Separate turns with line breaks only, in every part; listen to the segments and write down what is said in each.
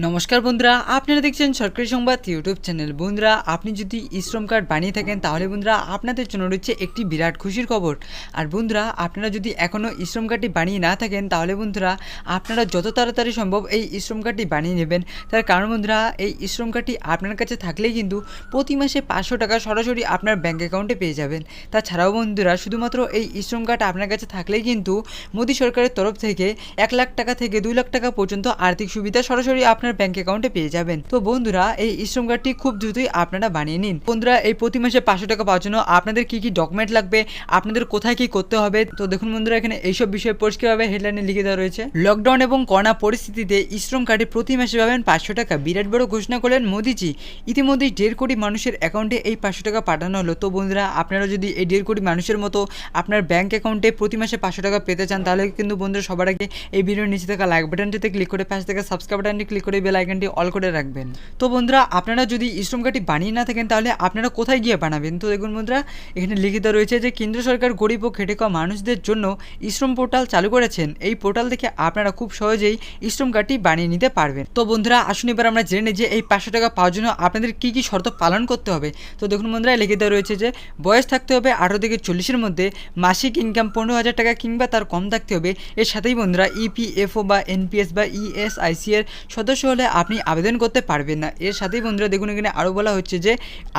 নমস্কার বন্ধুরা, আপনারা দেখছেন সরকারি সংবাদ ইউটিউব চ্যানেল। বন্ধুরা, আপনি যদি শ্রম কার্ড বানিয়ে থাকেন তাহলে বন্ধুরা আপনাদের জন্য রয়েছে একটি বিরাট খুশির খবর। আর বন্ধুরা, আপনারা যদি এখনও শ্রম কার্ডটি বানিয়ে না থাকেন তাহলে বন্ধুরা আপনারা যত তাড়াতাড়ি সম্ভব এই শ্রম কার্ডটি বানিয়ে নেবেন। তার কারণ বন্ধুরা, এই শ্রম কার্ডটি আপনার কাছে থাকলেই কিন্তু প্রতি মাসে 500 টাকা সরাসরি আপনার ব্যাঙ্ক অ্যাকাউন্টে পেয়ে যাবেন। তাছাড়াও বন্ধুরা, শুধুমাত্র এই শ্রম কার্ড আপনার কাছে থাকলেই কিন্তু মোদী সরকারের তরফ থেকে 1 লাখ টাকা থেকে 2 লাখ টাকা পর্যন্ত আর্থিক সুবিধা সরাসরি আপনার ব্যাংক অ্যাকাউন্টে পেয়ে যাবেন। তো বন্ধুরা, এই শ্রম কার্ডটি খুব দ্রুতই আপনারা বানিয়ে নিন। বন্ধুরা, এই প্রতি মাসে 500 টাকা পাওয়ার জন্য আপনাদের কি কি ডকুমেন্ট লাগবে, আপনাদের কোথায় কি করতে হবে, তো দেখুন বন্ধুরা, এখানে এইসব বিষয়ে পরিষ্কারভাবে হেডলাইনে লিখে দেওয়া রয়েছে। লকডাউন এবং করোনা পরিস্থিতিতে শ্রম কার্ডে প্রতি মাসে পাবেন 500 টাকা। বিরাট বড় ঘোষণা করলেন মোদিজি। ইতিমধ্যেই 1.5 কোটি মানুষের অ্যাকাউন্টে এই 500 টাকা পাঠানো হলো। তো বন্ধুরা, আপনারা যদি এই 1.5 কোটি মানুষের মতো আপনার ব্যাংক অ্যাকাউন্টে প্রতি মাসে 500 টাকা পেতে চান তাহলে কিন্তু বন্ধুরা সবার আগে এই ভিডিওর নিচে থাকা লাইক বাটনটিতে ক্লিক করে পাশে থাকা সাবস্ক্রাইব বাটনটি ক্লিক করে বেল আইকনটি অল করে রাখবেন। তো বন্ধুরা, আপনারা যদি শ্রম কার্ডটি বানিয়ে না থাকেন তাহলে আপনারা কোথায় গিয়ে বানাবেন? তো দেখুন বন্ধুরা, এখানে লিখিত রয়েছে যে কেন্দ্র সরকার গরিব ও খেটে খাওয়া মানুষদের জন্য শ্রম পোর্টাল চালু করেছেন। এই পোর্টাল থেকে আপনারা খুব সহজেই শ্রম কার্ডটি বানিয়ে নিতে পারবেন। তো বন্ধুরা, আসুন এবার আমরা জেনে নিই যে এই 500 টাকা পাওয়ার জন্য আপনাদের কি কি শর্ত পালন করতে হবে। তো দেখুন বন্ধুরা, লিখিত রয়েছে যে বয়স থাকতে হবে 18 থেকে 40-এর মধ্যে, মাসিক ইনকাম 15,000 টাকা কিংবা তার কম থাকতে হবে। এর সাথেই বন্ধুরা ইপিএফও বা এনপিএস বা ইএসআইসি এর সদস্য হলে আপনি আবেদন করতে পারবেন না। এর সাথেই বন্ধুরা দেখুন এখানে আরও বলা হচ্ছে যে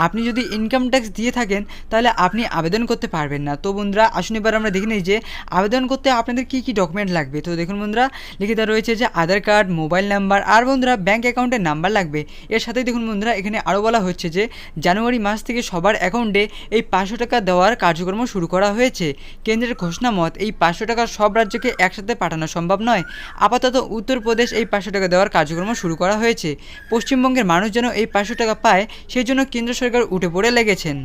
আপনি যদি ইনকাম ট্যাক্স দিয়ে থাকেন তাহলে আপনি আবেদন করতে পারবেন না। তো বন্ধুরা, আসুন এবার আমরা দেখে নিই যে আবেদন করতে আপনাদের কি কি ডকুমেন্ট লাগবে। তো দেখুন বন্ধুরা, লিখিত রয়েছে যে আধার কার্ড, মোবাইল নাম্বার আর বন্ধুরা ব্যাঙ্ক অ্যাকাউন্টের নাম্বার লাগবে। এর সাথেই দেখুন বন্ধুরা, এখানে আরও বলা হচ্ছে যে জানুয়ারি মাস থেকে সবার অ্যাকাউন্টে এই 500 টাকা দেওয়ার কার্যক্রম শুরু করা হয়েছে। কেন্দ্রের ঘোষণা মত এই 500 টাকা সব রাজ্যকে একসাথে পাঠানো সম্ভব নয়। আপাতত উত্তরপ্রদেশ এই 500 টাকা দেওয়ার কার্যক্রম শুরু করা হয়েছে। পশ্চিমবঙ্গের মানুষ যেন এই 500 টাকা পায় সেই জন্য কেন্দ্র সরকার উঠে পড়ে লেগেছেন।